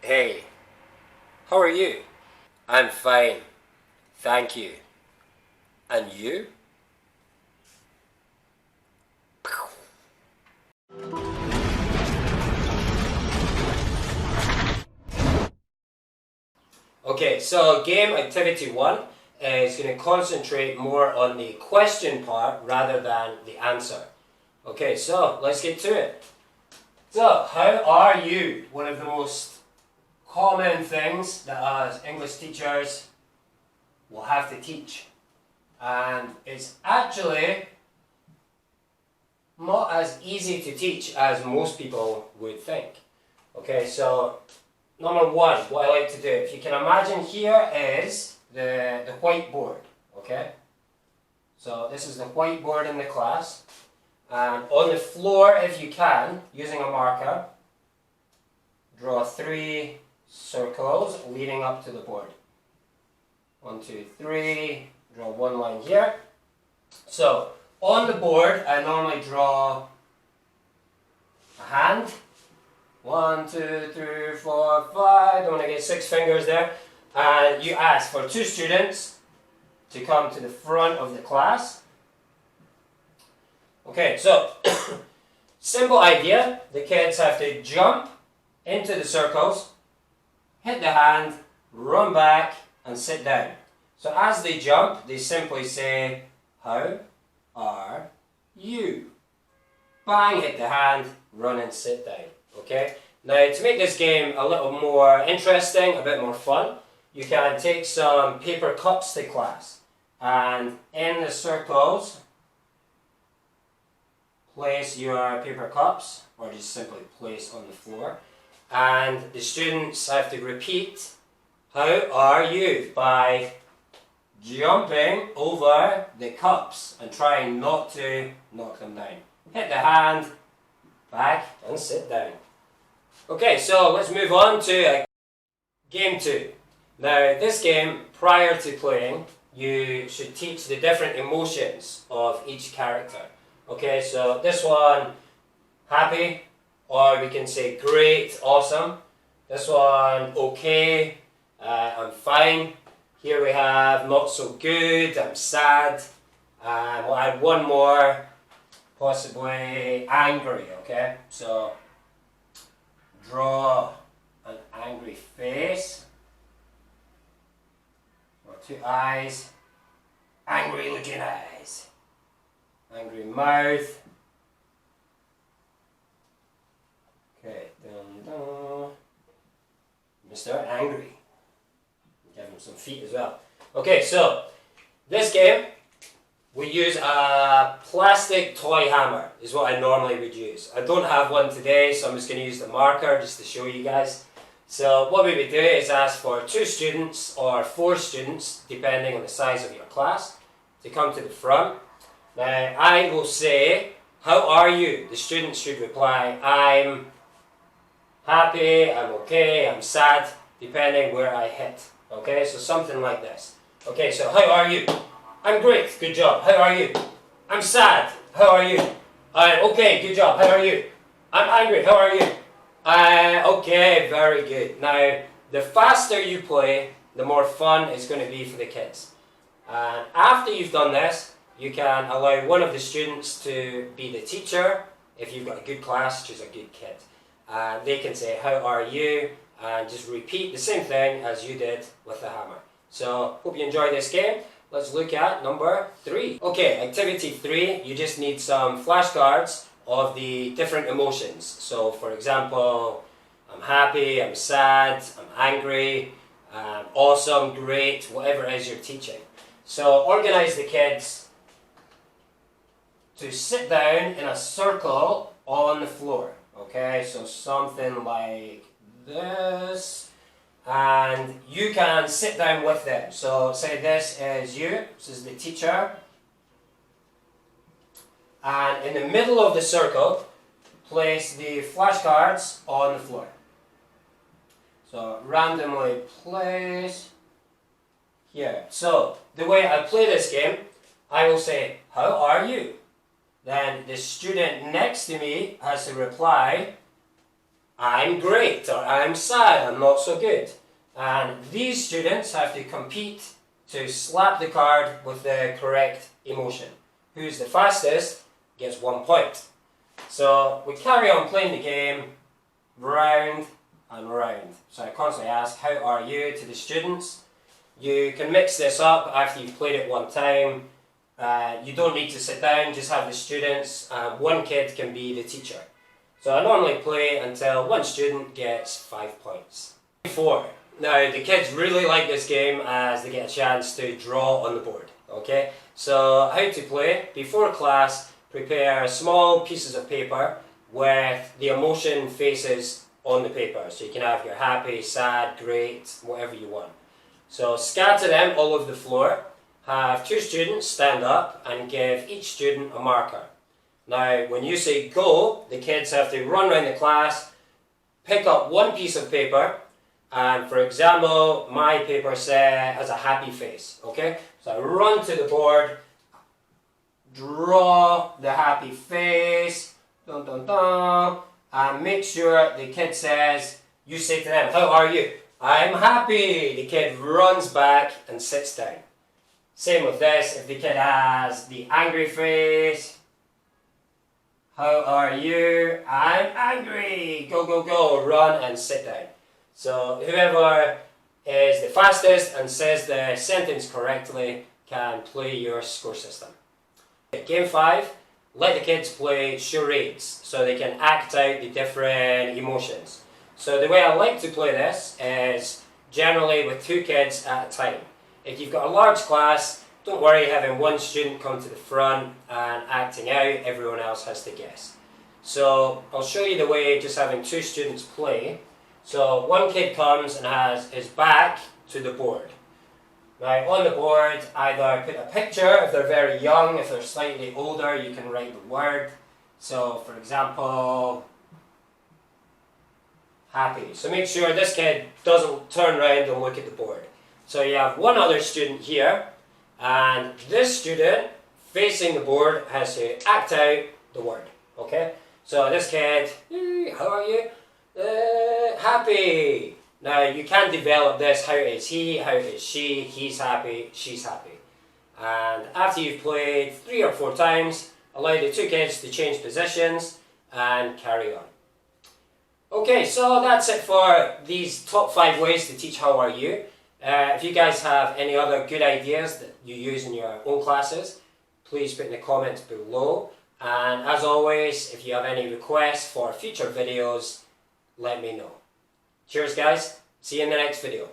Hey, how are you? I'm fine, thank you. And you? Okay, so game activity 1 is going to concentrate more on the question part rather than the answer. Okay, so let's get to it. So, how are you? One of the most common things that us English teachers will have to teach. And it's actually not as easy to teach as most people would think. Okay, so number 1, what I like to do, if you can imagine, here is the whiteboard, okay? So this is the whiteboard in the class, and on the floor, if you can, using a marker, draw 3 circles leading up to the board. 1, 2, 3, draw 1 line here. So on the board, I normally draw a hand. 1, 2, 3, 4, 5. Don't want to get 6 fingers there. And you ask for 2 students to come to the front of the class. Okay, so simple idea. The kids have to jump into the circles, hit the hand, run back, and sit down. So as they jump, they simply say, "How are you?" Bang, hit the hand, run and sit down. Okay? Now, to make this game a little more interesting, a bit more fun, you can take some paper cups to class. And in the circles, place your paper cups, or just simply place on the floor. And the students have to repeat, "How are you?" by jumping over the cups and trying not to knock them down. Hit the hand, back, and sit down. Okay, so let's move on to game 2. Now, this game, prior to playing, you should teach the different emotions of each character. Okay, so this one, happy, or we can say great, awesome. This one, okay, I'm fine. Here we have not so good, I'm sad. We'll add one more, possibly angry, okay? So, draw an angry face, or 2 eyes, angry looking eyes, angry mouth. Okay, dun, dun. Mr. Angry. Give him some feet as well. Okay, so this game, we use a plastic toy hammer, is what I normally would use. I don't have one today, so I'm just going to use the marker just to show you guys. So what we would do is ask for 2 students or 4 students, depending on the size of your class, to come to the front. Now I will say, "How are you?" The students should reply, "I'm happy, I'm okay, I'm sad," depending where I hit. Okay, so something like this. Okay, so how are you? I'm great, good job. How are you? I'm sad. How are you? Okay, good job. How are you? I'm angry. How are you? Okay, very good. Now, the faster you play, the more fun it's going to be for the kids. And after you've done this, you can allow one of the students to be the teacher. If you've got a good class, choose a good kid. They can say, "How are you?" and just repeat the same thing as you did with the hammer. So, hope you enjoy this game. Let's look at number 3. Okay, activity 3, you just need some flashcards of the different emotions. So, for example, I'm happy, I'm sad, I'm angry, awesome, great, whatever it is you're teaching. So, organize the kids to sit down in a circle on the floor. Okay, so something like this. And you can sit down with them. So say this is you, this is the teacher. And in the middle of the circle, place the flashcards on the floor. So randomly place here. So the way I play this game, I will say, "How are you?" Then the student next to me has to reply, I'm great, or I'm sad, I'm not so good. And these students have to compete to slap the card with the correct emotion. Who's the fastest gets 1 point. So we carry on playing the game round and round. So I constantly ask, how are you, to the students. You can mix this up after you've played it one time. You don't need to sit down, just have the students. One kid can be the teacher. So I normally play until one student gets 5 points. 4. Now the kids really like this game as they get a chance to draw on the board. Okay, so how to play. Before class, prepare small pieces of paper with the emotion faces on the paper. So you can have your happy, sad, great, whatever you want. So scatter them all over the floor. Have 2 students stand up and give each student a marker. Now when you say go, the kids have to run around the class, pick up one piece of paper, and for example, my paper has a happy face, okay? So I run to the board, draw the happy face, dun dun dun, and make sure the kid says, you say to them, how are you? I'm happy. The kid runs back and sits down. Same with this, if the kid has the angry face, how are you? I'm angry. Go, go, go, run and sit down. So whoever is the fastest and says the sentence correctly can play your score system. Game 5, let the kids play charades so they can act out the different emotions. So the way I like to play this is generally with 2 kids at a time. If you've got a large class, don't worry having one student come to the front and acting out, everyone else has to guess. So I'll show you the way just having 2 students play. So one kid comes and has his back to the board. Now on the board, either put a picture if they're very young, if they're slightly older you can write the word. So for example, happy. So make sure this kid doesn't turn around and look at the board. So you have one other student here, and this student facing the board has to act out the word. Okay? So this kid, how are you? Happy. Now you can develop this, how is he, how is she, he's happy, she's happy. And after you've played 3 or 4 times, allow the 2 kids to change positions and carry on. Okay, so that's it for these top 5 ways to teach how are you. If you guys have any other good ideas that you use in your own classes, please put in the comments below. And as always, if you have any requests for future videos, let me know. Cheers guys, see you in the next video.